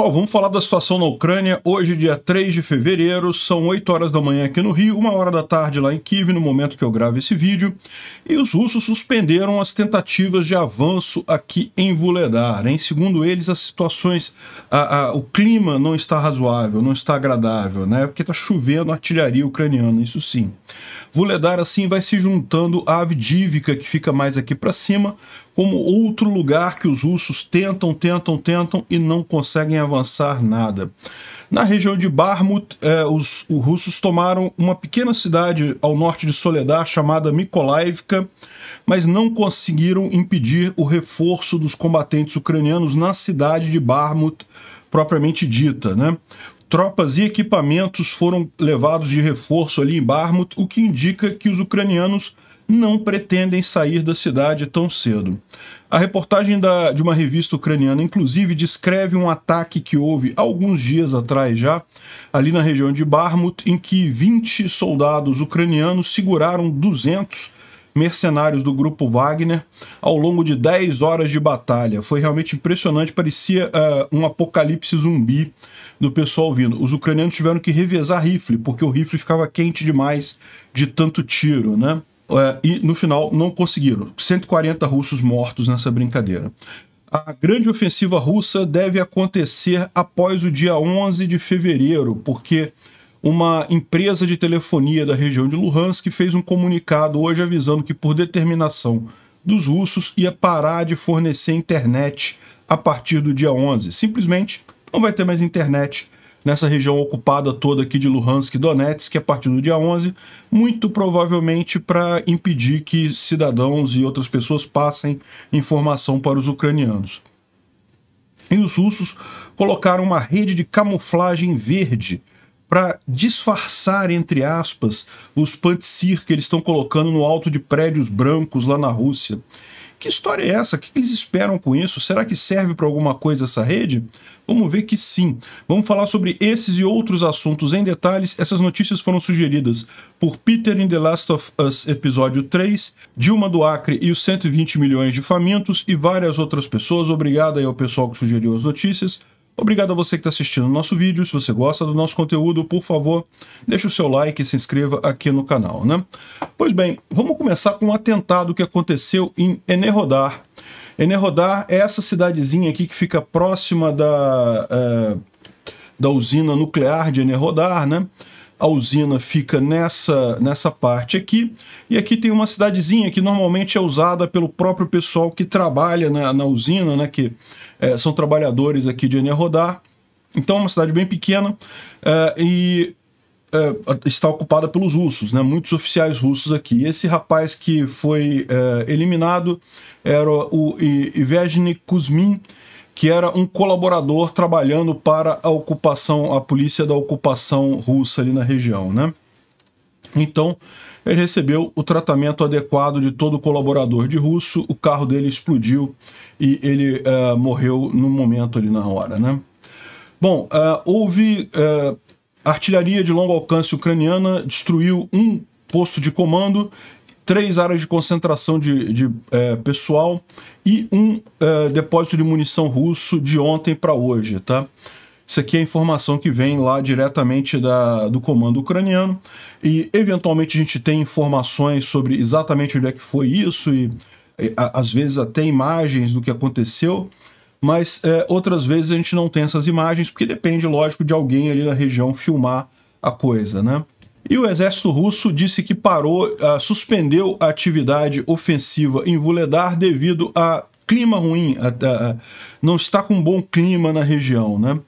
Pessoal, vamos falar da situação na Ucrânia. Hoje, dia 3 de fevereiro, são 8 horas da manhã aqui no Rio, 1 hora da tarde lá em Kiev, no momento que eu gravo esse vídeo. E os russos suspenderam as tentativas de avanço aqui em Vuhledar, hein? Segundo eles, as situações, o clima não está razoável, não está agradável, né? Porque está chovendo artilharia ucraniana, isso sim. Vuhledar, assim, vai se juntando à Avdiivka, que fica mais aqui para cima, como outro lugar que os russos tentam e não conseguem avançar nada. Na região de Bakhmut, os russos tomaram uma pequena cidade ao norte de Soledar chamada Mykolaiivka, mas não conseguiram impedir o reforço dos combatentes ucranianos na cidade de Bakhmut propriamente dita, né? Tropas e equipamentos foram levados de reforço ali em Bakhmut, o que indica que os ucranianos não pretendem sair da cidade tão cedo. A reportagem de uma revista ucraniana, inclusive, descreve um ataque que houve alguns dias atrás já, ali na região de Bakhmut, em que 20 soldados ucranianos seguraram 200 mercenários do grupo Wagner ao longo de 10 horas de batalha. Foi realmente impressionante, parecia um apocalipse zumbi do pessoal vindo. Os ucranianos tiveram que revezar rifle, porque o rifle ficava quente demais de tanto tiro, né? E no final não conseguiram. 140 russos mortos nessa brincadeira. A grande ofensiva russa deve acontecer após o dia 11 de fevereiro, porque uma empresa de telefonia da região de Luhansk fez um comunicado hoje avisando que, por determinação dos russos, ia parar de fornecer internet a partir do dia 11. Simplesmente não vai ter mais internet nessa região ocupada toda aqui de Luhansk e Donetsk a partir do dia 11, muito provavelmente para impedir que cidadãos e outras pessoas passem informação para os ucranianos. E os russos colocaram uma rede de camuflagem verde para disfarçar, entre aspas, os pantsir que eles estão colocando no alto de prédios brancos lá na Rússia. Que história é essa? O que eles esperam com isso? Será que serve para alguma coisa essa rede? Vamos ver que sim. Vamos falar sobre esses e outros assuntos em detalhes. Essas notícias foram sugeridas por Peter in The Last of Us episódio 3, Dilma do Acre e os 120 milhões de famintos e várias outras pessoas. Obrigado aí ao pessoal que sugeriu as notícias. Obrigado a você que está assistindo o nosso vídeo. Se você gosta do nosso conteúdo, por favor, deixe o seu like e se inscreva aqui no canal, né? Pois bem, vamos começar com um atentado que aconteceu em Enerhodar. Enerhodar é essa cidadezinha aqui que fica próxima da usina nuclear de Enerhodar, né? A usina fica nessa parte aqui, e aqui tem uma cidadezinha que normalmente é usada pelo próprio pessoal que trabalha na usina, né, que são trabalhadores aqui de Enerhodar. Então é uma cidade bem pequena e está ocupada pelos russos, né, muitos oficiais russos aqui. E esse rapaz que foi eliminado era o Evgeny Kuzmin, que era um colaborador trabalhando para a polícia da ocupação russa ali na região, né? Então, ele recebeu o tratamento adequado de todo colaborador de russo, o carro dele explodiu e ele morreu no momento ali na hora, né? Bom, houve artilharia de longo alcance ucraniana, destruiu um posto de comando, 3 áreas de concentração de pessoal e um depósito de munição russo de ontem para hoje, tá? Isso aqui é a informação que vem lá diretamente do comando ucraniano e eventualmente a gente tem informações sobre exatamente onde é que foi isso e às vezes até imagens do que aconteceu, mas outras vezes a gente não tem essas imagens porque depende, lógico, de alguém ali na região filmar a coisa, né? E o exército russo disse que suspendeu a atividade ofensiva em Vuhledar devido a clima ruim, não está com um bom clima na região, né?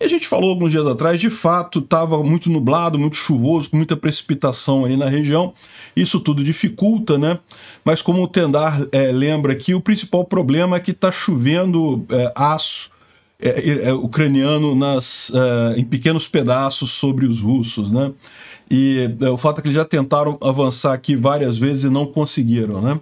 E a gente falou alguns dias atrás, de fato, estava muito nublado, muito chuvoso, com muita precipitação ali na região. Isso tudo dificulta, né? Mas como o Tendar lembra aqui, o principal problema é que está chovendo aço ucraniano em pequenos pedaços sobre os russos, né? E o fato é que eles já tentaram avançar aqui várias vezes e não conseguiram, né?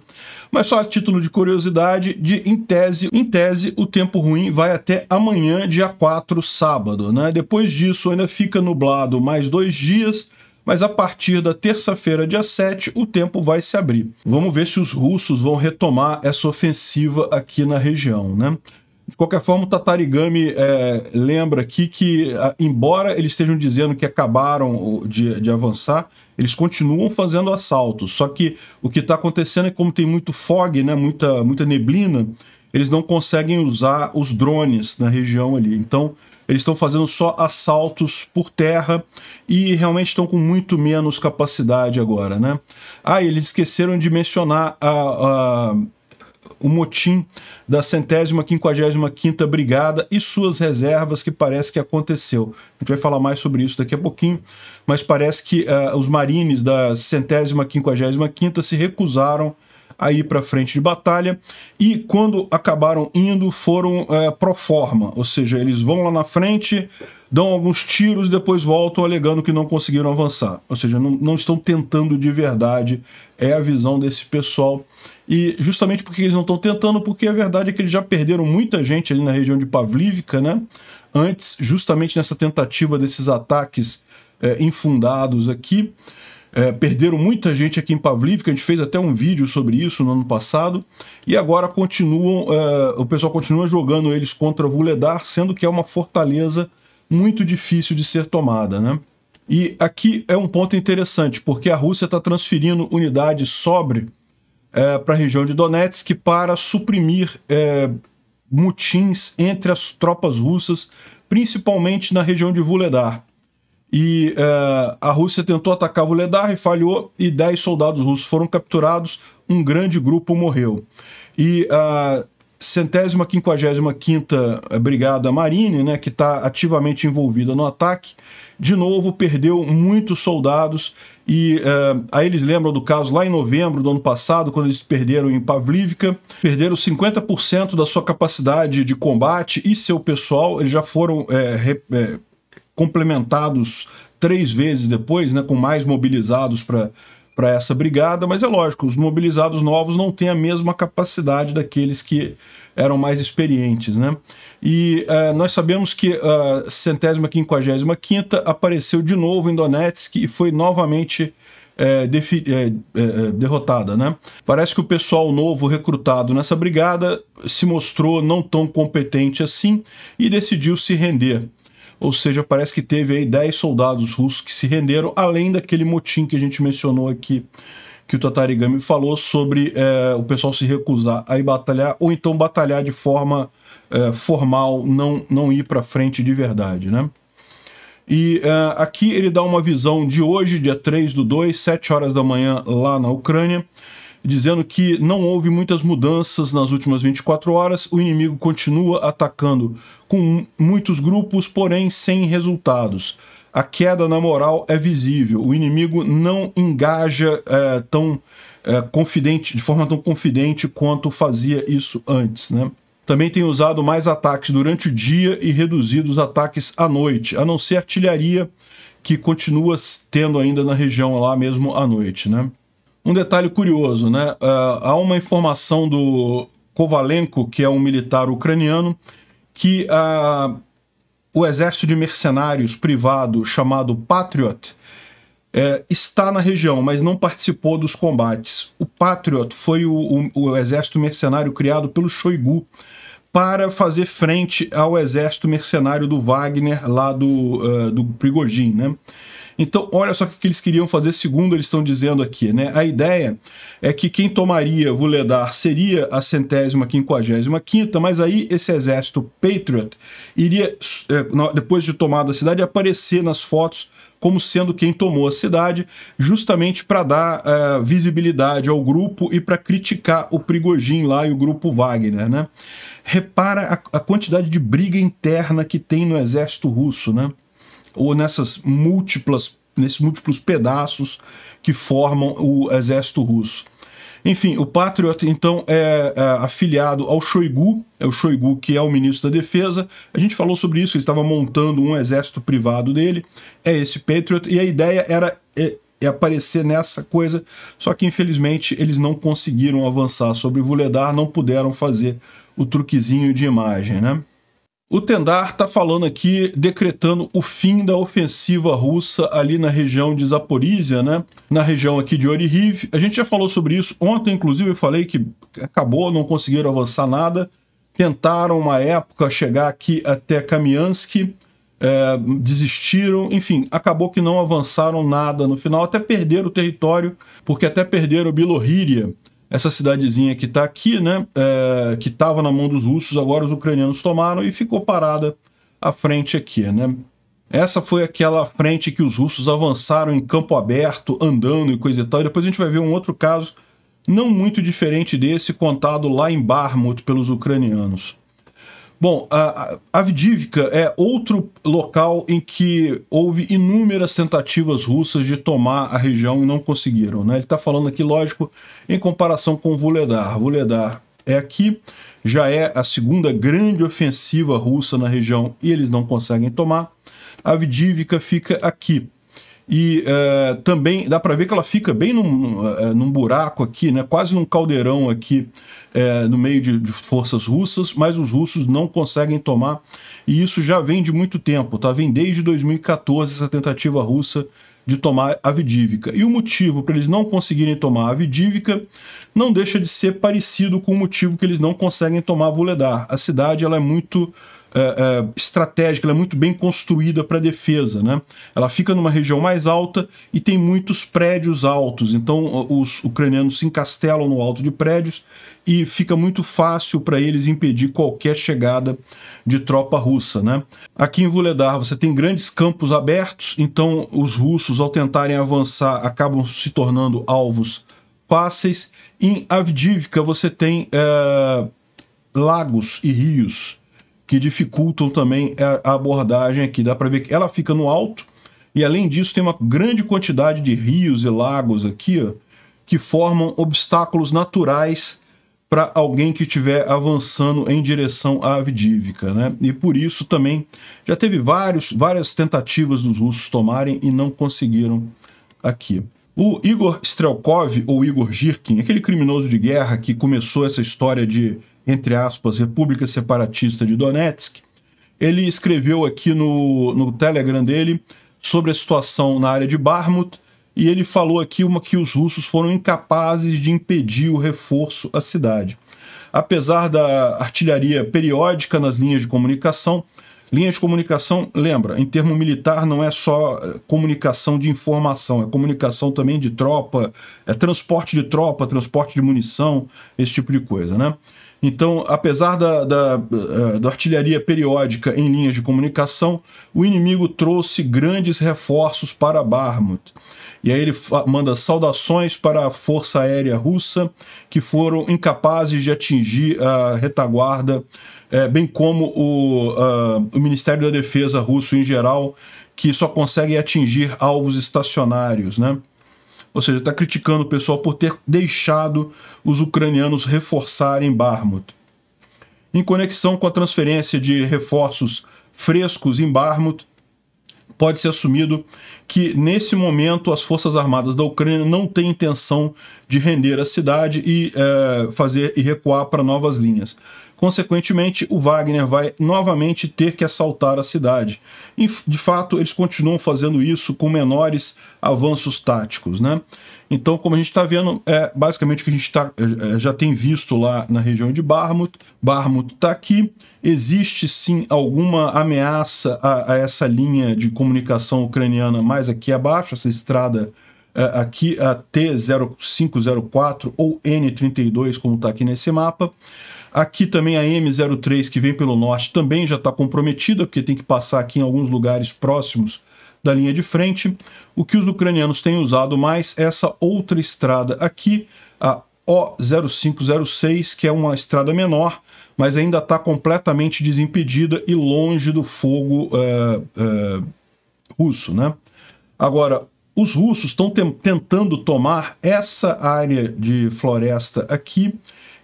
Mas só a título de curiosidade, em tese, o tempo ruim vai até amanhã, dia 4, sábado, né? Depois disso ainda fica nublado mais 2 dias, mas a partir da terça-feira, dia 7, o tempo vai se abrir. Vamos ver se os russos vão retomar essa ofensiva aqui na região, né? De qualquer forma, o Tatarigami lembra aqui que, embora eles estejam dizendo que acabaram de avançar, eles continuam fazendo assaltos. Só que o que está acontecendo é que, como tem muito fog, né, muita neblina, eles não conseguem usar os drones na região ali. Então, eles estão fazendo só assaltos por terra e realmente estão com muito menos capacidade agora, né? Eles esqueceram de mencionar o motim da 155ª Brigada e suas reservas, que parece que aconteceu. A gente vai falar mais sobre isso daqui a pouquinho, mas parece que os marines da 155ª se recusaram a ir para frente de batalha, e quando acabaram indo, foram pro forma, ou seja, eles vão lá na frente, dão alguns tiros e depois voltam alegando que não conseguiram avançar. Ou seja, não estão tentando de verdade, é a visão desse pessoal. E justamente porque eles não estão tentando, porque a verdade é que eles já perderam muita gente ali na região de Pavlivka, né? Antes, justamente nessa tentativa desses ataques infundados aqui. Perderam muita gente aqui em Pavlivka, a gente fez até um vídeo sobre isso no ano passado, e agora continuam, o pessoal continua jogando eles contra Vuhledar, sendo que é uma fortaleza muito difícil de ser tomada, né? E aqui é um ponto interessante, porque a Rússia está transferindo unidades sobre para a região de Donetsk para suprimir mutins entre as tropas russas, principalmente na região de Vuhledar. E a Rússia tentou atacar Vuhledar e falhou, e 10 soldados russos foram capturados, um grande grupo morreu. E a 155ª Brigada Marine, né, que está ativamente envolvida no ataque, de novo perdeu muitos soldados, e aí eles lembram do caso lá em novembro do ano passado, quando eles perderam em Pavlivka, perderam 50% da sua capacidade de combate e seu pessoal. Eles já foram complementados 3 vezes depois, né, com mais mobilizados para essa brigada, mas é lógico, os mobilizados novos não têm a mesma capacidade daqueles que eram mais experientes, né? E nós sabemos que a 155ª apareceu de novo em Donetsk e foi novamente derrotada, né? Parece que o pessoal novo recrutado nessa brigada se mostrou não tão competente assim e decidiu se render. Ou seja, parece que teve aí 10 soldados russos que se renderam, além daquele motim que a gente mencionou aqui, que o Tatarigami falou sobre o pessoal se recusar a ir batalhar, ou então batalhar de forma formal, não ir para frente de verdade, né? E aqui ele dá uma visão de hoje, dia 3/2, 7 horas da manhã, lá na Ucrânia, dizendo que não houve muitas mudanças nas últimas 24 horas, o inimigo continua atacando com muitos grupos, porém sem resultados. A queda na moral é visível, o inimigo não engaja de forma tão confidente quanto fazia isso antes, né? Também tem usado mais ataques durante o dia e reduzido os ataques à noite, a não ser artilharia, que continua tendo ainda na região lá mesmo à noite, né? Um detalhe curioso, né? Há uma informação do Kovalenko, que é um militar ucraniano, que o exército de mercenários privado chamado Patriot está na região, mas não participou dos combates. O Patriot foi o exército mercenário criado pelo Shoigu para fazer frente ao exército mercenário do Wagner, lá do Prigozhin, né? Então, olha só o que eles queriam fazer, segundo eles estão dizendo aqui, né? A ideia é que quem tomaria Vuhledar seria a 155ª, mas aí esse exército Patriot iria, depois de tomada a cidade, aparecer nas fotos como sendo quem tomou a cidade, justamente para dar visibilidade ao grupo e para criticar o Prigozhin lá e o grupo Wagner, né? Repara a quantidade de briga interna que tem no exército russo, né? Ou nesses múltiplos pedaços que formam o exército russo. Enfim, o Patriot, então, é afiliado ao Shoigu, é o Shoigu que é o ministro da Defesa. A gente falou sobre isso, ele estava montando um exército privado dele, é esse Patriot, e a ideia era aparecer nessa coisa, só que infelizmente eles não conseguiram avançar sobre Vuhledar, não puderam fazer o truquezinho de imagem, né? O Tendar está falando aqui, decretando o fim da ofensiva russa ali na região de Zaporizhia, né? Na região aqui de Orihhiv. A gente já falou sobre isso ontem, inclusive eu falei que acabou, não conseguiram avançar nada. tentaram uma época chegar aqui até Kamiansk, desistiram, enfim, acabou que não avançaram nada no final, até perderam o território, porque até perderam Bilohíria, essa cidadezinha que está aqui, né, que estava na mão dos russos, agora os ucranianos tomaram e ficou parada a frente aqui, né. Essa foi aquela frente que os russos avançaram em campo aberto, andando e coisa e tal, e depois a gente vai ver um outro caso não muito diferente desse, contado lá em Bakhmut pelos ucranianos. Bom, a Avdivka é outro local em que houve inúmeras tentativas russas de tomar a região e não conseguiram, né? Ele está falando aqui, lógico, em comparação com Vuhledar. Vuhledar é aqui, já é a segunda grande ofensiva russa na região e eles não conseguem tomar. A Avdivka fica aqui. E também dá para ver que ela fica bem num buraco aqui, né, quase num caldeirão aqui, no meio de forças russas, mas os russos não conseguem tomar, e isso já vem de muito tempo, tá? Vem desde 2014 essa tentativa russa de tomar a Avdivka. E o motivo para eles não conseguirem tomar a Avdivka não deixa de ser parecido com o motivo que eles não conseguem tomar Vuhledar. A cidade ela é muito estratégica, ela é muito bem construída para defesa, né? Ela fica numa região mais alta e tem muitos prédios altos, então os ucranianos se encastelam no alto de prédios e fica muito fácil para eles impedir qualquer chegada de tropa russa, né? Aqui em Vuhledar você tem grandes campos abertos, então os russos, ao tentarem avançar, acabam se tornando alvos fáceis. Em Avdivka você tem lagos e rios que dificultam também a abordagem aqui. Dá para ver que ela fica no alto, e além disso tem uma grande quantidade de rios e lagos aqui, ó, que formam obstáculos naturais para alguém que estiver avançando em direção à Avdivka, né? E por isso também já teve várias tentativas dos russos tomarem e não conseguiram aqui. O Igor Strelkov, ou Igor Girkin, aquele criminoso de guerra que começou essa história de, entre aspas, República Separatista de Donetsk, ele escreveu aqui no Telegram dele sobre a situação na área de Bakhmut, e ele falou aqui que os russos foram incapazes de impedir o reforço à cidade. Apesar da artilharia periódica nas linhas de comunicação, lembra, em termo militar não é só comunicação de informação, é comunicação também de tropa, é transporte de tropa, transporte de munição, esse tipo de coisa, né? Então, apesar da artilharia periódica em linhas de comunicação, o inimigo trouxe grandes reforços para Bakhmut. E aí ele manda saudações para a Força Aérea Russa, que foram incapazes de atingir a retaguarda, bem como o Ministério da Defesa russo em geral, que só consegue atingir alvos estacionários, né? Ou seja, está criticando o pessoal por ter deixado os ucranianos reforçarem Bakhmut. Em conexão com a transferência de reforços frescos em Bakhmut, pode ser assumido que, nesse momento, as Forças Armadas da Ucrânia não têm intenção de render a cidade e recuar para novas linhas. Consequentemente, o Wagner vai novamente ter que assaltar a cidade. E, de fato, eles continuam fazendo isso com menores avanços táticos, né? Então, como a gente está vendo, basicamente o que a gente já tem visto lá na região de Bakhmut. Bakhmut está aqui. Existe, sim, alguma ameaça a essa linha de comunicação ucraniana mais aqui abaixo, essa estrada aqui, a T0504 ou N32, como está aqui nesse mapa. Aqui também a M03, que vem pelo norte, também já está comprometida, porque tem que passar aqui em alguns lugares próximos da linha de frente. O que os ucranianos têm usado mais é essa outra estrada aqui, a O0506, que é uma estrada menor, mas ainda está completamente desimpedida e longe do fogo russo, né? Agora, os russos estão tentando tomar essa área de floresta aqui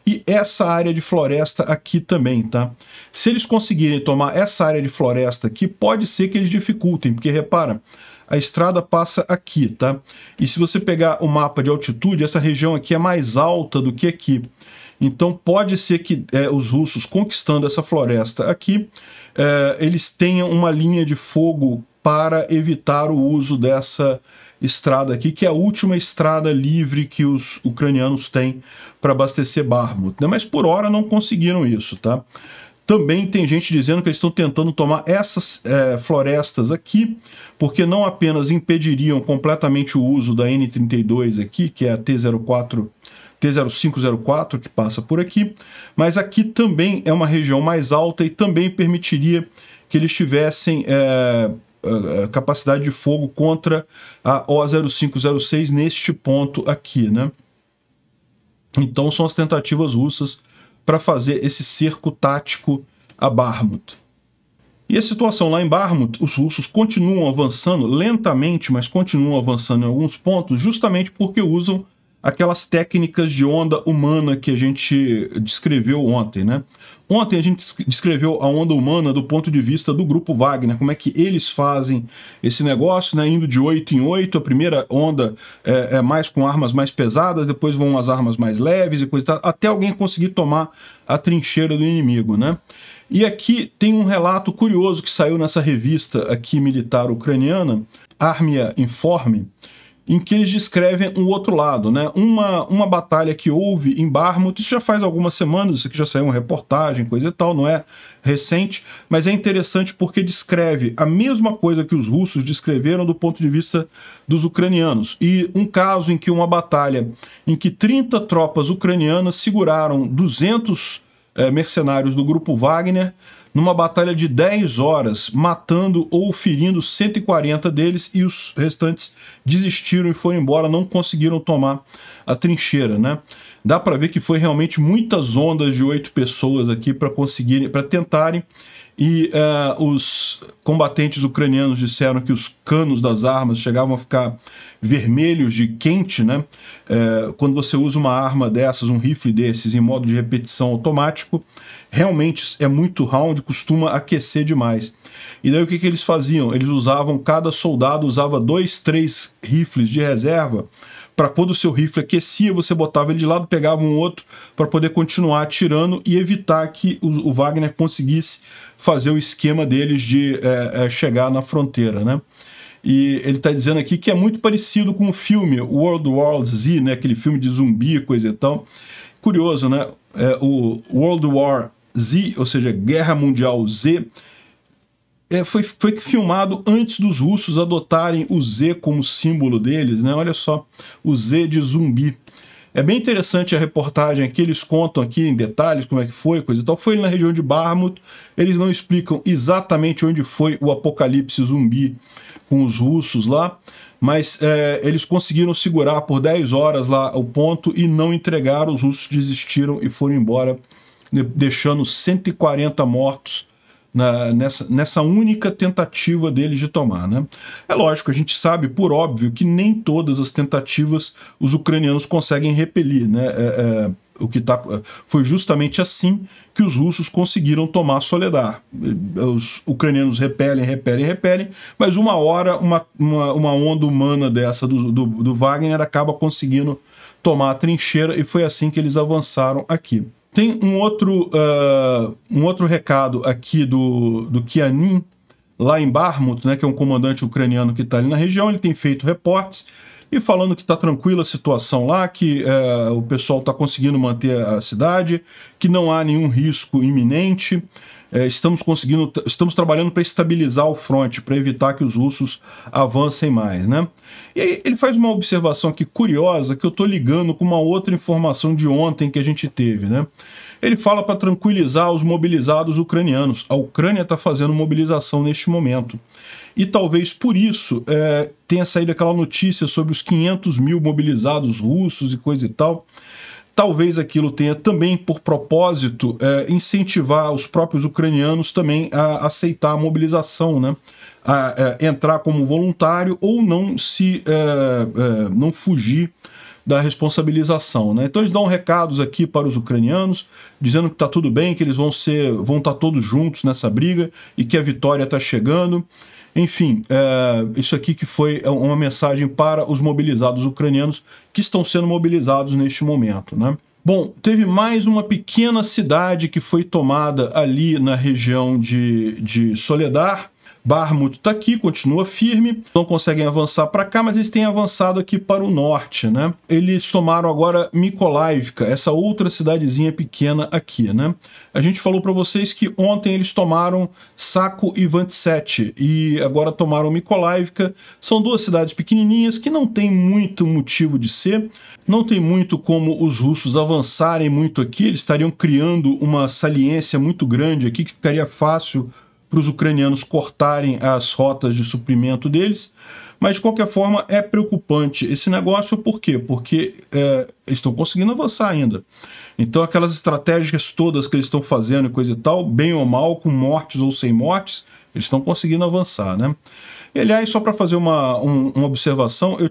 e essa área de floresta aqui também, tá? Se eles conseguirem tomar essa área de floresta aqui, pode ser que eles dificultem, porque, repara, a estrada passa aqui, tá? E se você pegar o mapa de altitude, essa região aqui é mais alta do que aqui. Então pode ser que os russos, conquistando essa floresta aqui, eles tenham uma linha de fogo para evitar o uso dessa estrada aqui, que é a última estrada livre que os ucranianos têm para abastecer Bakhmut, né? Mas por hora não conseguiram isso, tá? Também tem gente dizendo que eles estão tentando tomar essas florestas aqui, porque não apenas impediriam completamente o uso da N32 aqui, que é a T0504, que passa por aqui, mas aqui também é uma região mais alta e também permitiria que eles tivessem capacidade de fogo contra a O0506 neste ponto aqui, né? Então são as tentativas russas para fazer esse cerco tático a Bakhmut. E a situação lá em Bakhmut, os russos continuam avançando lentamente, mas continuam avançando em alguns pontos, justamente porque usam aquelas técnicas de onda humana que a gente descreveu ontem, né? Ontem a gente descreveu a onda humana do ponto de vista do grupo Wagner, como é que eles fazem esse negócio, né? Indo de 8 em 8, a primeira onda é mais com armas mais pesadas, depois vão as armas mais leves e coisa e tal, até alguém conseguir tomar a trincheira do inimigo, né? E aqui tem um relato curioso que saiu nessa revista aqui militar ucraniana, Armia Informe, em que eles descrevem um outro lado, né? Uma batalha que houve em Bakhmut, isso já faz algumas semanas, isso aqui já saiu uma reportagem, coisa e tal, não é recente, mas é interessante porque descreve a mesma coisa que os russos descreveram do ponto de vista dos ucranianos. E um caso em que uma batalha em que 30 tropas ucranianas seguraram 200 mercenários do grupo Wagner, numa batalha de 10 horas, matando ou ferindo 140 deles, e os restantes desistiram e foram embora, não conseguiram tomar a trincheira, né? Dá para ver que foi realmente muitas ondas de 8 pessoas aqui para conseguirem, para tentarem, e os combatentes ucranianos disseram que os canos das armas chegavam a ficar vermelhos de quente, né? Quando você usa uma arma dessas, um rifle desses, em modo de repetição automático, realmente é muito round, costuma aquecer demais. E daí o que eles faziam? Eles usavam, cada soldado usava 2, 3 rifles de reserva, para quando o seu rifle aquecia, você botava ele de lado, pegava um outro para poder continuar atirando e evitar que o Wagner conseguisse fazer o esquema deles de chegar na fronteira, né? E ele está dizendo aqui que é muito parecido com o filme World War Z, né? Aquele filme de zumbi, coisa e tal. Curioso, né? O World War Z, ou seja, Guerra Mundial Z, foi filmado antes dos russos adotarem o Z como símbolo deles, né? Olha só, o Z de zumbi. É bem interessante a reportagem aqui, eles contam aqui em detalhes como é que foi, coisa e tal. Foi na região de Bakhmut, eles não explicam exatamente onde foi o apocalipse zumbi com os russos lá, mas eles conseguiram segurar por 10 horas lá o ponto e não entregaram, os russos desistiram e foram embora, deixando 140 mortos nessa única tentativa deles de tomar, né? É lógico, a gente sabe, por óbvio, que nem todas as tentativas os ucranianos conseguem repelir, né? Foi justamente assim que os russos conseguiram tomar Soledar. Os ucranianos repelem, mas uma hora uma onda humana dessa do Wagner acaba conseguindo tomar a trincheira, e foi assim que eles avançaram aqui. Tem um outro recado aqui do Kianin, lá em Bakhmut, né, que é um comandante ucraniano que está ali na região. Ele tem feito reportes e falando que está tranquila a situação lá, que o pessoal está conseguindo manter a cidade, que não há nenhum risco iminente. Estamos trabalhando para estabilizar o fronte, para evitar que os russos avancem mais, né? E aí ele faz uma observação aqui curiosa, que eu estou ligando com uma outra informação de ontem que a gente teve, né? Ele fala para tranquilizar os mobilizados ucranianos. A Ucrânia está fazendo mobilização neste momento. E talvez por isso tenha saído aquela notícia sobre os 500 mil mobilizados russos e coisa e tal. Talvez aquilo tenha também por propósito incentivar os próprios ucranianos também a aceitar a mobilização, né? A entrar como voluntário ou não não fugir da responsabilização, né? Então eles dão recados aqui para os ucranianos, dizendo que está tudo bem, que eles vão estar todos juntos nessa briga e que a vitória está chegando. Enfim, isso aqui que foi uma mensagem para os mobilizados ucranianos que estão sendo mobilizados neste momento, né? Bom, teve mais uma pequena cidade que foi tomada ali na região de Soledar, Bakhmut está aqui, continua firme, não conseguem avançar para cá, mas eles têm avançado aqui para o norte, né? Eles tomaram agora Mykolaiivka, essa outra cidadezinha pequena aqui, né? A gente falou para vocês que ontem eles tomaram Sako e Vantsete e agora tomaram Mykolaiivka. São duas cidades pequenininhas que não tem muito motivo de ser, não tem muito como os russos avançarem muito aqui, eles estariam criando uma saliência muito grande aqui que ficaria fácil para os ucranianos cortarem as rotas de suprimento deles, mas de qualquer forma é preocupante esse negócio. Por quê? Porque eles estão conseguindo avançar ainda. Então aquelas estratégias todas que eles estão fazendo e coisa e tal, bem ou mal, com mortes ou sem mortes, eles estão conseguindo avançar, né? E, aliás, só para fazer uma observação, eu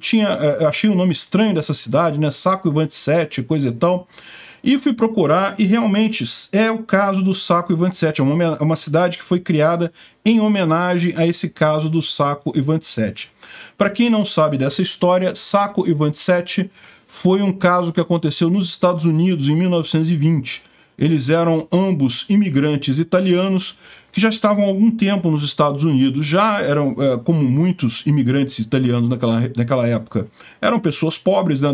achei o nome estranho dessa cidade, né? Sako e Vantsete, coisa e tal. E fui procurar, e realmente é o caso do Sako e Vantsete. É uma cidade que foi criada em homenagem a esse caso do Sako e Vantsete. Para quem não sabe dessa história, Sako e Vantsete foi um caso que aconteceu nos Estados Unidos em 1920. Eles eram ambos imigrantes italianos que já estavam há algum tempo nos Estados Unidos. Já eram, como muitos imigrantes italianos naquela época, eram pessoas pobres, né,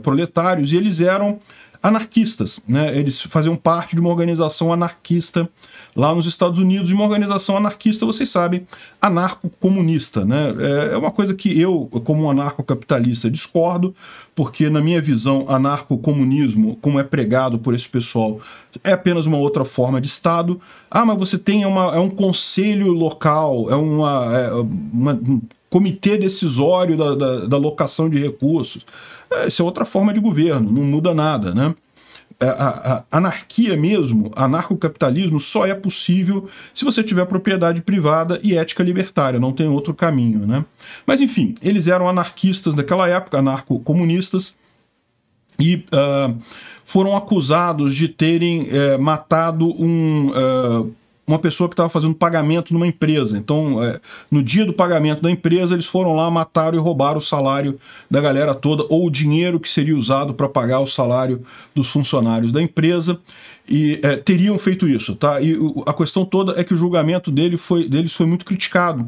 proletários, e eles eram anarquistas, né? Eles faziam parte de uma organização anarquista lá nos Estados Unidos, uma organização anarquista, vocês sabem, anarco-comunista, né? É uma coisa que eu, como um anarcocapitalista, discordo, porque na minha visão, anarco-comunismo, como é pregado por esse pessoal, é apenas uma outra forma de Estado. Ah, mas você tem um conselho local, um comitê decisório da alocação de recursos. Isso é outra forma de governo, não muda nada, né? A anarquia mesmo, anarcocapitalismo, só é possível se você tiver propriedade privada e ética libertária, não tem outro caminho, né? Mas enfim, eles eram anarquistas naquela época, anarcocomunistas, e foram acusados de terem matado uma pessoa que estava fazendo pagamento numa empresa. Então, no dia do pagamento da empresa, eles foram lá, mataram e roubaram o salário da galera toda, ou o dinheiro que seria usado para pagar o salário dos funcionários da empresa, e teriam feito isso, tá? E a questão toda é que o julgamento deles foi muito criticado,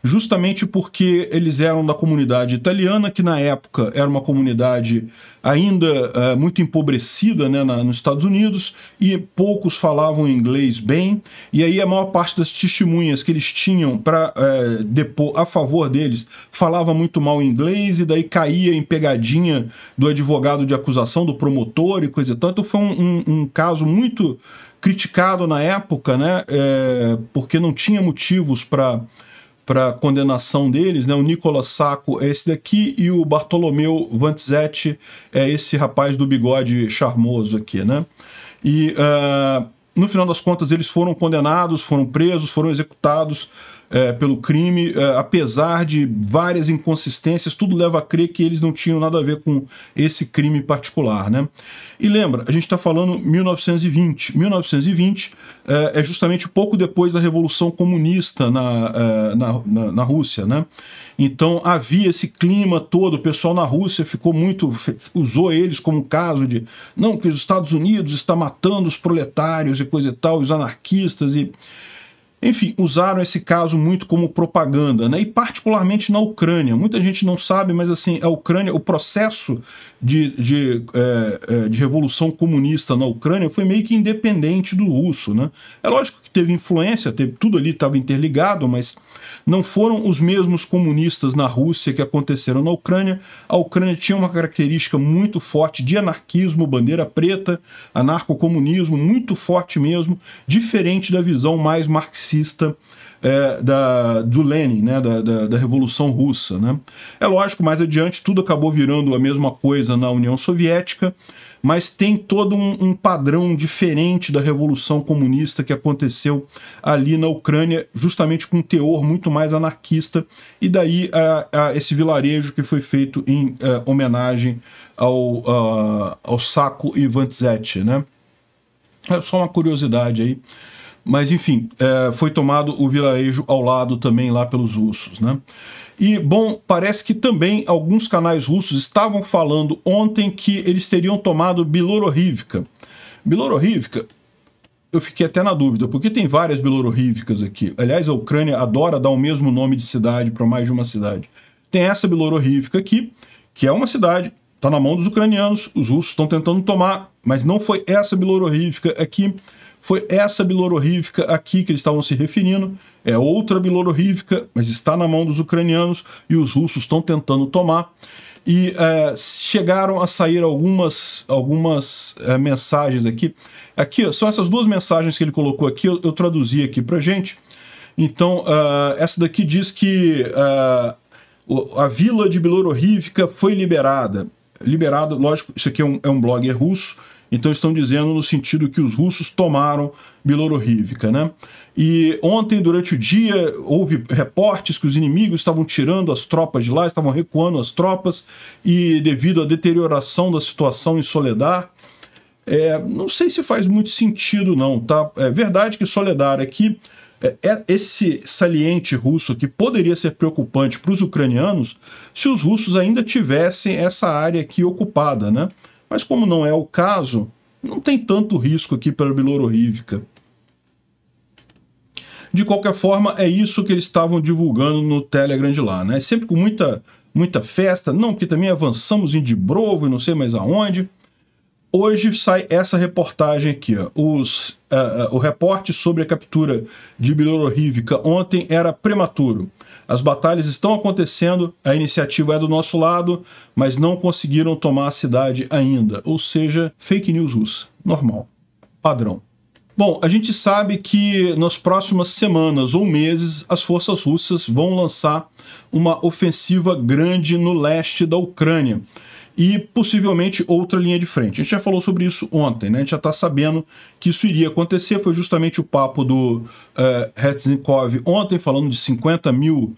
justamente porque eles eram da comunidade italiana, que na época era uma comunidade ainda muito empobrecida, né, nos Estados Unidos, e poucos falavam inglês bem, e aí a maior parte das testemunhas que eles tinham para depor a favor deles falava muito mal inglês, e daí caía em pegadinha do advogado de acusação, do promotor e coisa e tal. Então foi um caso muito criticado na época, né, porque não tinha motivos para condenação deles, né? O Nicolas Sako é esse daqui e o Bartolomeu Vantsete é esse rapaz do bigode charmoso aqui, né? E no final das contas eles foram condenados, foram presos, foram executados pelo crime, apesar de várias inconsistências, tudo leva a crer que eles não tinham nada a ver com esse crime particular, né? E lembra, a gente está falando 1920. 1920 é justamente pouco depois da Revolução Comunista na Rússia, né? Então havia esse clima todo, o pessoal na Rússia usou eles como um caso de, não, que os Estados Unidos está matando os proletários e coisa e tal, os anarquistas, e enfim, usaram esse caso muito como propaganda, né? E particularmente na Ucrânia. Muita gente não sabe, mas assim, a Ucrânia, o processo de revolução comunista na Ucrânia foi meio que independente do russo, né? É lógico que teve influência, tudo ali estava interligado, mas não foram os mesmos comunistas na Rússia que aconteceram na Ucrânia. A Ucrânia tinha uma característica muito forte de anarquismo, bandeira preta, anarcocomunismo, muito forte mesmo, diferente da visão mais marxista do Lenin, né, da Revolução Russa, né? É lógico, mais adiante tudo acabou virando a mesma coisa na União Soviética, mas tem todo um padrão diferente da Revolução Comunista que aconteceu ali na Ucrânia, justamente com um teor muito mais anarquista, e daí esse vilarejo que foi feito em homenagem ao Sako e Vantsete, né? É só uma curiosidade aí. Mas, enfim, foi tomado o vilarejo ao lado também lá pelos russos, né? E, bom, parece que também alguns canais russos estavam falando ontem que eles teriam tomado Bilorivka. Bilorivka eu fiquei até na dúvida, porque tem várias Bilororhívicas aqui. Aliás, a Ucrânia adora dar o mesmo nome de cidade para mais de uma cidade. Tem essa Bilororhívika aqui, que é uma cidade, está na mão dos ucranianos, os russos estão tentando tomar, mas não foi essa Bilororhívika aqui, foi essa Bilororhívika aqui que eles estavam se referindo, é outra Bilororhívika, mas está na mão dos ucranianos e os russos estão tentando tomar. E chegaram a sair algumas mensagens aqui. Aqui ó, são essas duas mensagens que ele colocou aqui, eu traduzi aqui pra gente. Então, essa daqui diz que a vila de Bilororhívika foi liberada. Liberada, lógico, isso aqui é um blogger russo, então estão dizendo no sentido que os russos tomaram Bilororhívika, né? E ontem, durante o dia, houve reportes que os inimigos estavam tirando as tropas de lá, estavam recuando as tropas, e devido à deterioração da situação em Soledar, não sei se faz muito sentido não, tá? É verdade que Soledar aqui, esse saliente russo aqui poderia ser preocupante para os ucranianos se os russos ainda tivessem essa área aqui ocupada, né? Mas como não é o caso, não tem tanto risco aqui para Bilororhívika. De qualquer forma, é isso que eles estavam divulgando no Telegram de lá, né? Sempre com muita festa, não, que também avançamos em Dibrovo e não sei mais aonde. Hoje sai essa reportagem aqui, ó. O reporte sobre a captura de Bilororhívika ontem era prematuro. As batalhas estão acontecendo, a iniciativa é do nosso lado, mas não conseguiram tomar a cidade ainda. Ou seja, fake news russa. Normal. Padrão. Bom, a gente sabe que nas próximas semanas ou meses as forças russas vão lançar uma ofensiva grande no leste da Ucrânia e possivelmente outra linha de frente. A gente já falou sobre isso ontem, né? A gente já está sabendo que isso iria acontecer, foi justamente o papo do Reznikov ontem, falando de 50 mil,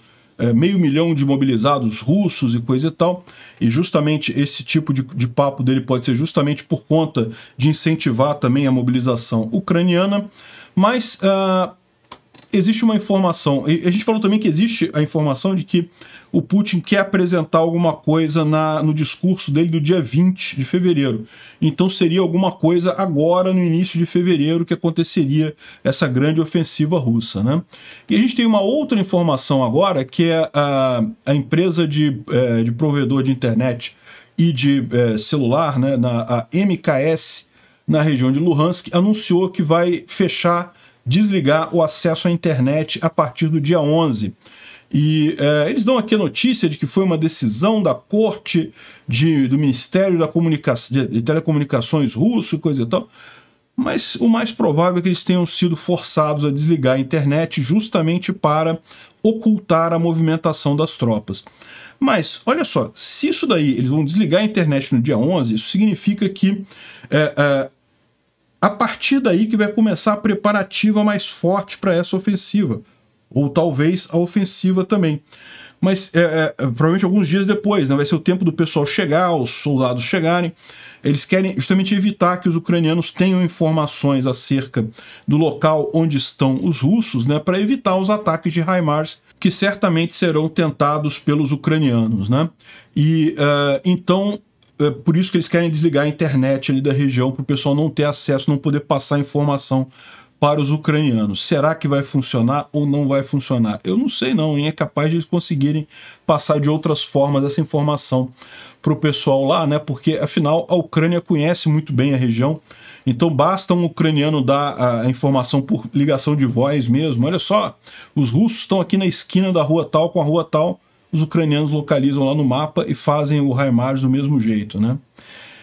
meio milhão de mobilizados russos e coisa e tal, e justamente esse tipo de papo dele pode ser justamente por conta de incentivar também a mobilização ucraniana, mas existe uma informação, e a gente falou também que existe a informação de que o Putin quer apresentar alguma coisa no discurso dele do dia 20 de fevereiro. Então seria alguma coisa agora, no início de fevereiro, que aconteceria essa grande ofensiva russa, né? E a gente tem uma outra informação agora, que é a empresa de provedor de internet e de celular, né, a MKS, na região de Luhansk, anunciou que vai desligar o acesso à internet a partir do dia 11. E eles dão aqui a notícia de que foi uma decisão da corte do Ministério de Telecomunicações russo e coisa e tal, mas o mais provável é que eles tenham sido forçados a desligar a internet justamente para ocultar a movimentação das tropas. Mas, olha só, se isso daí, eles vão desligar a internet no dia 11, isso significa que a partir daí que vai começar a preparativa mais forte para essa ofensiva. Ou talvez a ofensiva também. Mas provavelmente alguns dias depois, né? Vai ser o tempo do pessoal chegar, os soldados chegarem. Eles querem justamente evitar que os ucranianos tenham informações acerca do local onde estão os russos, né? Para evitar os ataques de HIMARS, que certamente serão tentados pelos ucranianos, né? E então, por isso que eles querem desligar a internet ali da região, para o pessoal não ter acesso, não poder passar informação para os ucranianos. Será que vai funcionar ou não vai funcionar? Eu não sei não, hein? É capaz de eles conseguirem passar de outras formas essa informação para o pessoal lá, né? Porque, afinal, a Ucrânia conhece muito bem a região, então basta um ucraniano dar a informação por ligação de voz mesmo. Olha só, os russos estão aqui na esquina da rua tal com a rua tal, os ucranianos localizam lá no mapa e fazem o HIMARS do mesmo jeito, né?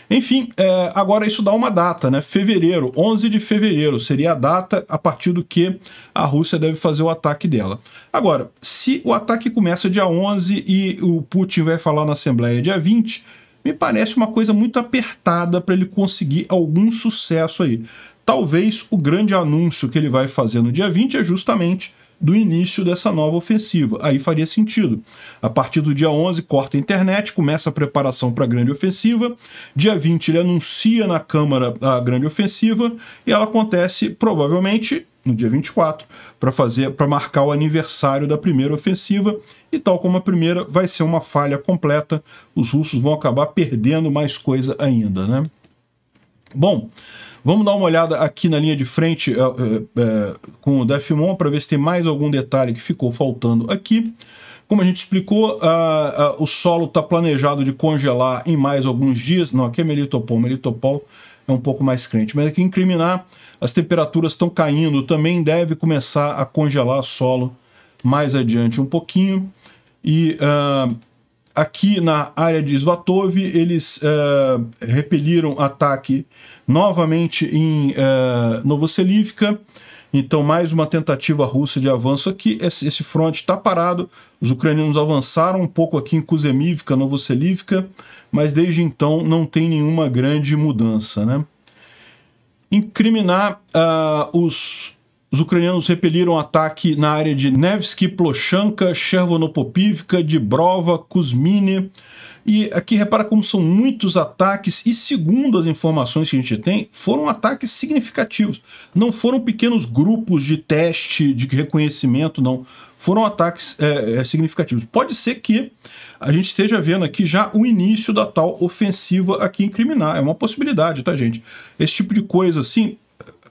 Enfim, agora isso dá uma data, né? Fevereiro, 11 de fevereiro seria a data a partir do que a Rússia deve fazer o ataque dela. Agora, se o ataque começa dia 11 e o Putin vai falar na Assembleia dia 20, me parece uma coisa muito apertada para ele conseguir algum sucesso aí. Talvez o grande anúncio que ele vai fazer no dia 20 é justamente do início dessa nova ofensiva. Aí faria sentido. A partir do dia 11, corta a internet, começa a preparação para a grande ofensiva. Dia 20, ele anuncia na Câmara a grande ofensiva e ela acontece, provavelmente, no dia 24, para marcar o aniversário da primeira ofensiva. E tal como a primeira, vai ser uma falha completa. Os russos vão acabar perdendo mais coisa ainda, né? Bom, Vamos dar uma olhada aqui na linha de frente com o DefMon para ver se tem mais algum detalhe que ficou faltando aqui. Como a gente explicou, o solo está planejado de congelar em mais alguns dias. Não, aqui é Melitopol. Melitopol é um pouco mais crente. Mas aqui em Kriminá, as temperaturas estão caindo. Também deve começar a congelar solo mais adiante um pouquinho. E aqui na área de Svatov, eles repeliram ataque novamente em Novoselivka. Então, mais uma tentativa russa de avanço aqui. Esse fronte está parado. Os ucranianos avançaram um pouco aqui em Kuzemivka, Novoselivka, mas desde então não tem nenhuma grande mudança, né? Em Kriminá, os ucranianos repeliram ataque na área de Nevsky, Plochanka, Chervonopopivka, Dibrova, Kuzmine. E aqui repara como são muitos ataques e, segundo as informações que a gente tem, foram ataques significativos. Não foram pequenos grupos de teste, de reconhecimento, não. Foram ataques significativos. Pode ser que a gente esteja vendo aqui já o início da tal ofensiva aqui em Kriminá. É uma possibilidade, tá, gente? Esse tipo de coisa assim...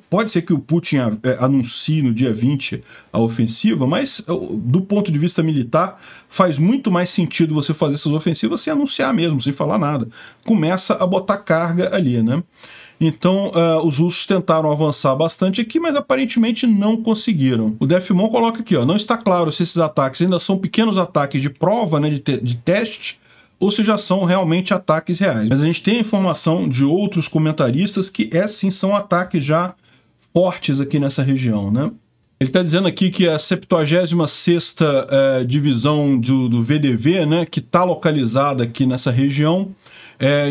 Pode ser que o Putin anuncie no dia 20 a ofensiva, mas do ponto de vista militar faz muito mais sentido você fazer essas ofensivas sem anunciar mesmo, sem falar nada. Começa a botar carga ali, né? Então os russos tentaram avançar bastante aqui, mas aparentemente não conseguiram. O DefMon coloca aqui, ó, não está claro se esses ataques ainda são pequenos ataques de prova, né, de teste, ou se já são realmente ataques reais. Mas a gente tem a informação de outros comentaristas que sim são ataques já fortes aqui nessa região, né? Ele está dizendo aqui que a 76ª divisão do VDV, né, que está localizada aqui nessa região,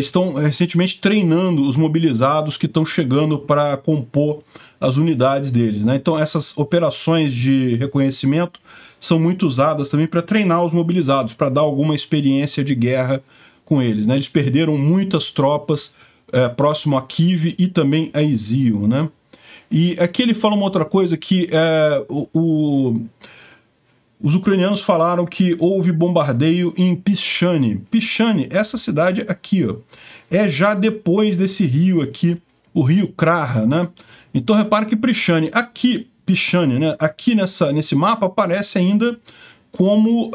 estão recentemente treinando os mobilizados que estão chegando para compor as unidades deles, né? Então essas operações de reconhecimento são muito usadas também para treinar os mobilizados, para dar alguma experiência de guerra com eles, né? Eles perderam muitas tropas próximo a Kiev e também a Izium, né? E aqui ele fala uma outra coisa, que os ucranianos falaram que houve bombardeio em Pischani. Pischani, essa cidade aqui, ó, é já depois desse rio aqui, o rio Kraha, né? Então repara que Pischani, né? Aqui nesse mapa aparece ainda como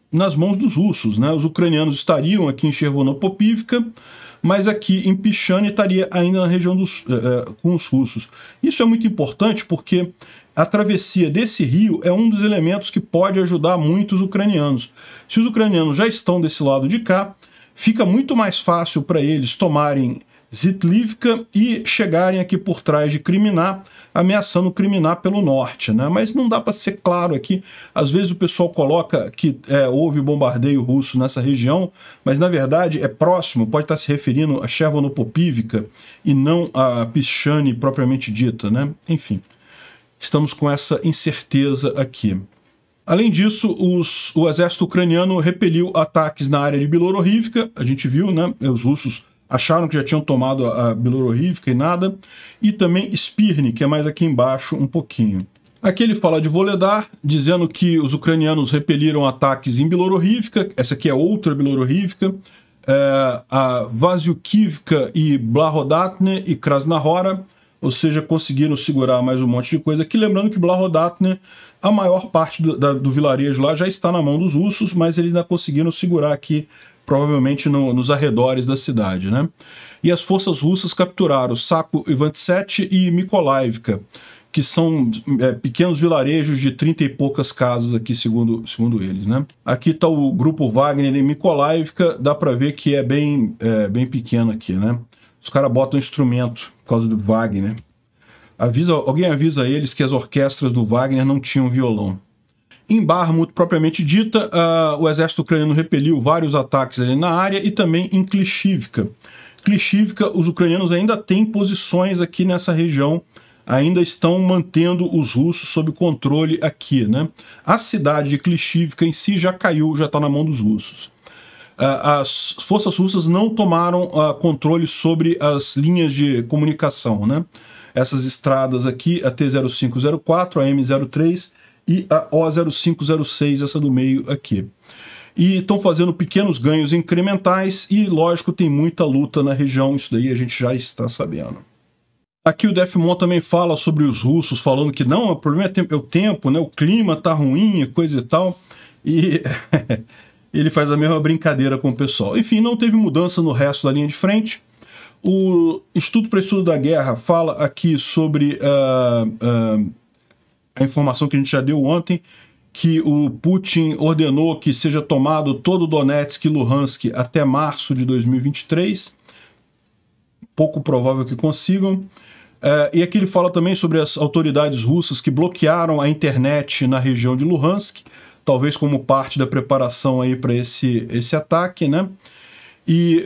nas mãos dos russos, né? Os ucranianos estariam aqui em Chervonopopivka, mas aqui em Pischani estaria ainda na região com os russos. Isso é muito importante porque a travessia desse rio é um dos elementos que pode ajudar muito os ucranianos. Se os ucranianos já estão desse lado de cá, fica muito mais fácil para eles tomarem Zitlivka e chegarem aqui por trás de Kriminá, ameaçando Kriminá pelo norte, né? Mas não dá para ser claro aqui. Às vezes o pessoal coloca que houve bombardeio russo nessa região, mas na verdade é próximo, pode estar se referindo a Chervonopopivka e não a Pischani propriamente dita, né? Enfim, estamos com essa incerteza aqui. Além disso, o exército ucraniano repeliu ataques na área de Bilororivka, a gente viu, né? Os russos acharam que já tinham tomado a Bilororivka e nada. E também Spirny, que é mais aqui embaixo um pouquinho. Aqui ele fala de Voledar, dizendo que os ucranianos repeliram ataques em Bilororivka. Essa aqui é outra Bilororivka. A Vasyukivka e Blahodatne e Krasnahora. Ou seja, conseguiram segurar mais um monte de coisa aqui. Lembrando que Blahodatne, a maior parte do vilarejo lá já está na mão dos russos, mas eles ainda conseguiram segurar aqui, provavelmente nos arredores da cidade, né? E as forças russas capturaram Sako Ivantset e Mikolaivka, que são pequenos vilarejos de 30 e poucas casas aqui, segundo eles, né? Aqui está o grupo Wagner em Mikolaivka, dá para ver que é bem pequeno aqui, né? Os caras botam instrumento por causa do Wagner. Alguém avisa eles que as orquestras do Wagner não tinham violão. Em Bakhmut, propriamente dita, o exército ucraniano repeliu vários ataques ali na área e também em Klishivka. Klishivka, os ucranianos ainda têm posições aqui nessa região, ainda estão mantendo os russos sob controle aqui, né? A cidade de Klishivka em si já caiu, já está na mão dos russos. As forças russas não tomaram controle sobre as linhas de comunicação, né? Essas estradas aqui, a T0504, a M03 e a O0506, essa do meio aqui. E estão fazendo pequenos ganhos incrementais e, lógico, tem muita luta na região, isso daí a gente já está sabendo. Aqui o Defmon também fala sobre os russos, falando que não, o problema é o tempo, né? O clima tá ruim, coisa e tal. E ele faz a mesma brincadeira com o pessoal. Enfim, não teve mudança no resto da linha de frente. O Instituto para Estudo da Guerra fala aqui sobre a informação que a gente já deu ontem, que o Putin ordenou que seja tomado todo Donetsk e Luhansk até março de 2023. Pouco provável que consigam. E aqui ele fala também sobre as autoridades russas que bloquearam a internet na região de Luhansk, talvez como parte da preparação aí para esse ataque, né? E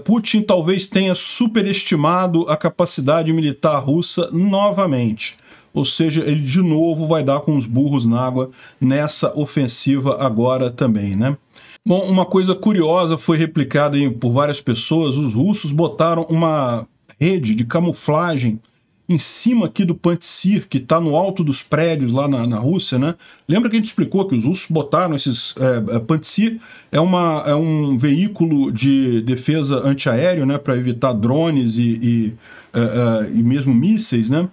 Putin talvez tenha superestimado a capacidade militar russa novamente. Ou seja, ele de novo vai dar com os burros na água nessa ofensiva agora também, né? Bom, uma coisa curiosa foi replicada por várias pessoas. Os russos botaram uma rede de camuflagem em cima aqui do Pantsir, que está no alto dos prédios lá na Rússia, né? Lembra que a gente explicou que os russos botaram esses... Pantsir é um veículo de defesa antiaéreo, né? Para evitar drones e mesmo mísseis, né?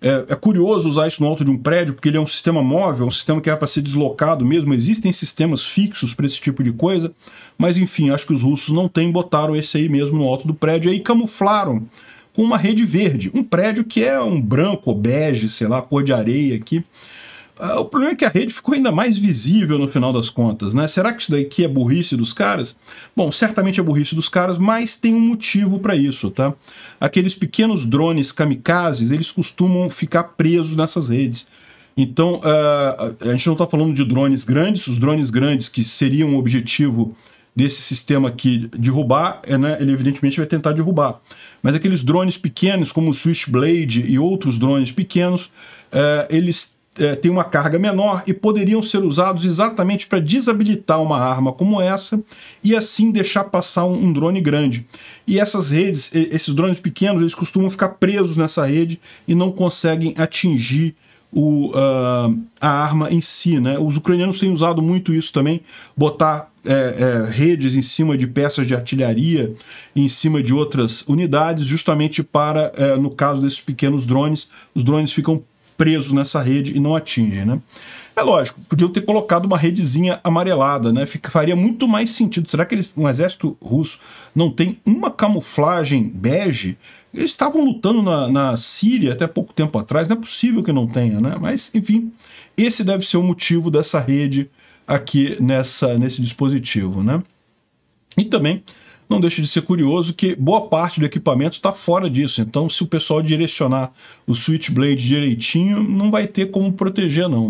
É curioso usar isso no alto de um prédio, porque ele é um sistema móvel, um sistema que é para ser deslocado mesmo. Existem sistemas fixos para esse tipo de coisa, mas enfim, acho que os russos não têm, botaram esse aí mesmo no alto do prédio, e aí camuflaram com uma rede verde. Um prédio que é um branco ou bege, sei lá, cor de areia aqui. O problema é que a rede ficou ainda mais visível no final das contas, né? Será que isso daqui é burrice dos caras? Bom, certamente é burrice dos caras, mas tem um motivo para isso, tá? Aqueles pequenos drones kamikazes, eles costumam ficar presos nessas redes. Então, a gente não está falando de drones grandes, os drones grandes que seriam o objetivo desse sistema aqui derrubar, né, ele evidentemente vai tentar derrubar. Mas aqueles drones pequenos, como o Switchblade e outros drones pequenos, eles têm uma carga menor e poderiam ser usados exatamente para desabilitar uma arma como essa e assim deixar passar um drone grande. E essas redes, esses drones pequenos, eles costumam ficar presos nessa rede e não conseguem atingir a arma em si, né? Os ucranianos têm usado muito isso também, botar redes em cima de peças de artilharia, em cima de outras unidades, justamente para, no caso desses pequenos drones, os drones ficam presos nessa rede e não atingem, né? É lógico, podiam ter colocado uma redezinha amarelada, né? Faria muito mais sentido. Será que um exército russo não tem uma camuflagem bege? Eles estavam lutando na Síria até pouco tempo atrás, não é possível que não tenha, né? Mas, enfim, esse deve ser o motivo dessa rede aqui nesse dispositivo, né? E também não deixa de ser curioso que boa parte do equipamento está fora disso, então se o pessoal direcionar o Switchblade direitinho, não vai ter como proteger, não.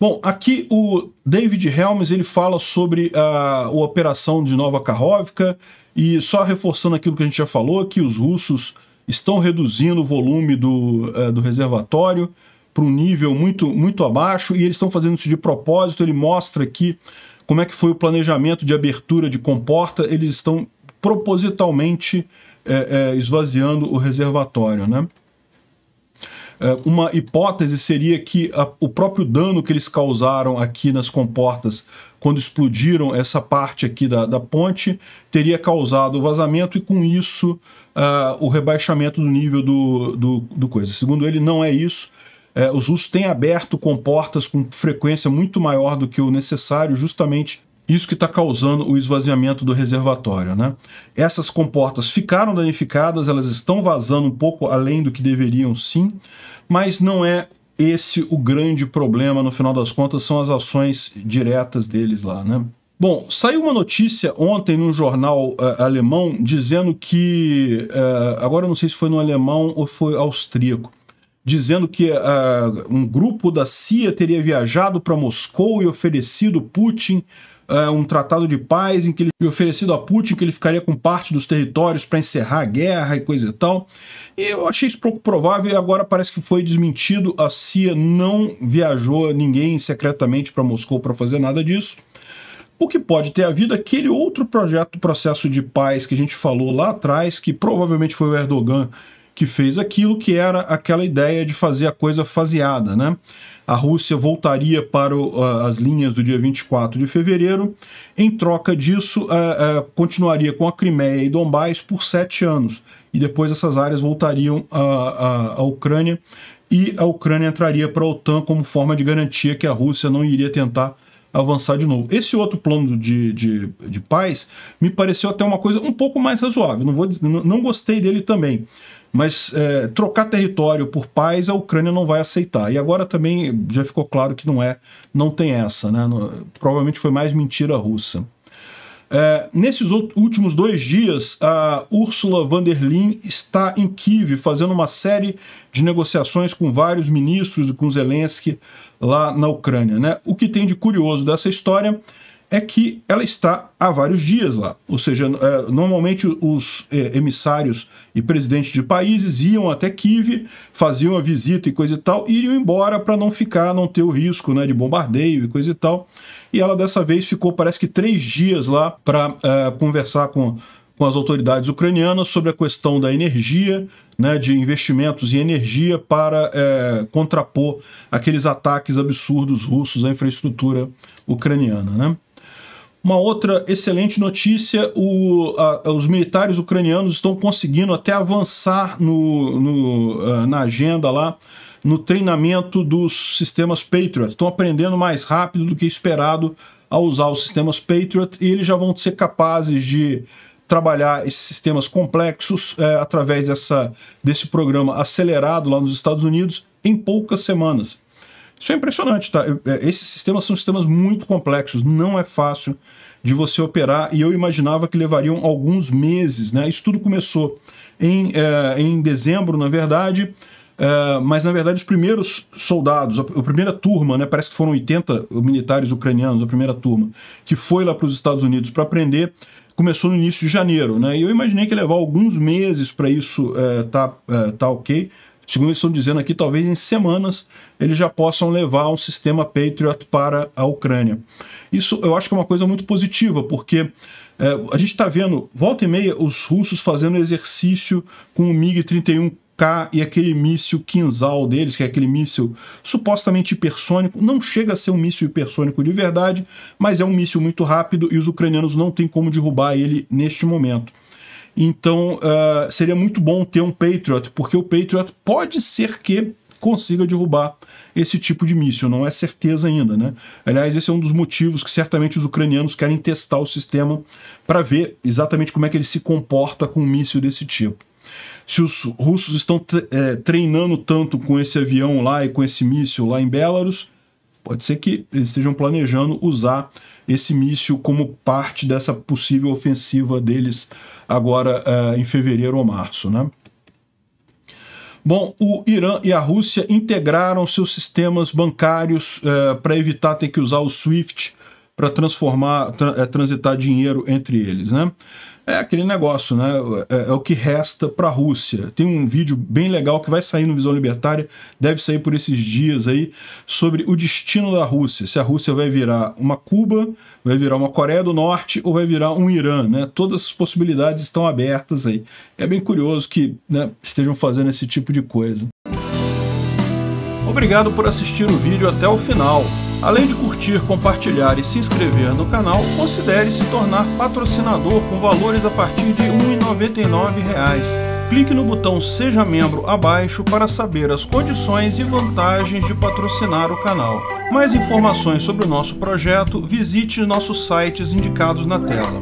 Bom, aqui o David Helms, ele fala sobre a operação de Nova Kakhovka, e só reforçando aquilo que a gente já falou, que os russos estão reduzindo o volume do reservatório para um nível muito abaixo, e eles estão fazendo isso de propósito. Ele mostra aqui como é que foi o planejamento de abertura de comporta. Eles estão propositalmente esvaziando o reservatório, né? Uma hipótese seria que o próprio dano que eles causaram aqui nas comportas, quando explodiram essa parte aqui da ponte, teria causado o vazamento e, com isso, o rebaixamento do nível do coisa. Segundo ele, não é isso. Os russos têm aberto comportas com frequência muito maior do que o necessário, justamente isso que está causando o esvaziamento do reservatório, né? Essas comportas ficaram danificadas, elas estão vazando um pouco além do que deveriam, sim, mas não é esse o grande problema, no final das contas, são as ações diretas deles lá, né? Bom, saiu uma notícia ontem num jornal alemão dizendo que, agora eu não sei se foi no alemão ou foi austríaco, dizendo que um grupo da CIA teria viajado para Moscou e oferecido Putin um tratado de paz, em que ele oferecido a Putin que ele ficaria com parte dos territórios para encerrar a guerra e coisa e tal. E eu achei isso pouco provável e agora parece que foi desmentido. A CIA não viajou ninguém secretamente para Moscou para fazer nada disso. O que pode ter havido aquele outro processo de paz que a gente falou lá atrás, que provavelmente foi o Erdogan que fez aquilo, que era aquela ideia de fazer a coisa faseada, né? A Rússia voltaria para as linhas do dia 24 de fevereiro. Em troca disso, continuaria com a Crimeia e Donbás por 7 anos. E depois essas áreas voltariam à Ucrânia, e a Ucrânia entraria para a OTAN como forma de garantia que a Rússia não iria tentar avançar de novo. Esse outro plano de paz me pareceu até uma coisa um pouco mais razoável. Não gostei dele também. Mas trocar território por paz a Ucrânia não vai aceitar. E agora também já ficou claro que não tem essa, né? Provavelmente foi mais mentira russa. Nesses últimos 2 dias, a Ursula von der Leyen está em Kiev fazendo uma série de negociações com vários ministros e com Zelensky lá na Ucrânia, né? O que tem de curioso dessa história é que ela está há vários dias lá. Ou seja, normalmente os emissários e presidentes de países iam até Kiev, faziam a visita e coisa e tal, e iriam embora para não ter o risco, né, de bombardeio e coisa e tal. E ela dessa vez ficou, parece que 3 dias lá para conversar com as autoridades ucranianas sobre a questão da energia, né, de investimentos em energia para contrapor aqueles ataques absurdos russos à infraestrutura ucraniana, né? Uma outra excelente notícia, os militares ucranianos estão conseguindo até avançar na agenda lá, no treinamento dos sistemas Patriot. Estão aprendendo mais rápido do que esperado a usar os sistemas Patriot, e eles já vão ser capazes de trabalhar esses sistemas complexos através desse programa acelerado lá nos Estados Unidos em poucas semanas. Isso é impressionante, tá? Esses sistemas são sistemas muito complexos, não é fácil de você operar, e eu imaginava que levariam alguns meses, né? Isso tudo começou em dezembro, na verdade, mas na verdade os primeiros soldados, a primeira turma, né, parece que foram 80 militares ucranianos, a primeira turma, que foi lá para os Estados Unidos para aprender, começou no início de janeiro, né? E eu imaginei que ia levar alguns meses para isso tá ok. Segundo eles estão dizendo aqui, talvez em semanas eles já possam levar um sistema Patriot para a Ucrânia. Isso eu acho que é uma coisa muito positiva, porque a gente está vendo, volta e meia, os russos fazendo exercício com o MiG-31K e aquele míssil Kinzhal deles, que é aquele míssil supostamente hipersônico. Não chega a ser um míssil hipersônico de verdade, mas é um míssil muito rápido e os ucranianos não têm como derrubar ele neste momento. Então, seria muito bom ter um Patriot, porque o Patriot pode ser que consiga derrubar esse tipo de míssil, não é certeza ainda, né? Aliás, esse é um dos motivos que certamente os ucranianos querem testar o sistema para ver exatamente como é que ele se comporta com um míssil desse tipo. Se os russos estão treinando tanto com esse avião lá e com esse míssil lá em Belarus, pode ser que eles estejam planejando usar esse míssil como parte dessa possível ofensiva deles agora em fevereiro ou março, né? Bom, o Irã e a Rússia integraram seus sistemas bancários para evitar ter que usar o SWIFT para transitar dinheiro entre eles, né? É aquele negócio, né? É o que resta para a Rússia. Tem um vídeo bem legal que vai sair no Visão Libertária, deve sair por esses dias aí, sobre o destino da Rússia. Se a Rússia vai virar uma Cuba, vai virar uma Coreia do Norte ou vai virar um Irã, né? Todas as possibilidades estão abertas aí. É bem curioso que, né, estejam fazendo esse tipo de coisa. Obrigado por assistir o vídeo até o final. Além de curtir, compartilhar e se inscrever no canal, considere se tornar patrocinador com valores a partir de R$ 1,99. Clique no botão Seja Membro abaixo para saber as condições e vantagens de patrocinar o canal. Mais informações sobre o nosso projeto, visite nossos sites indicados na tela.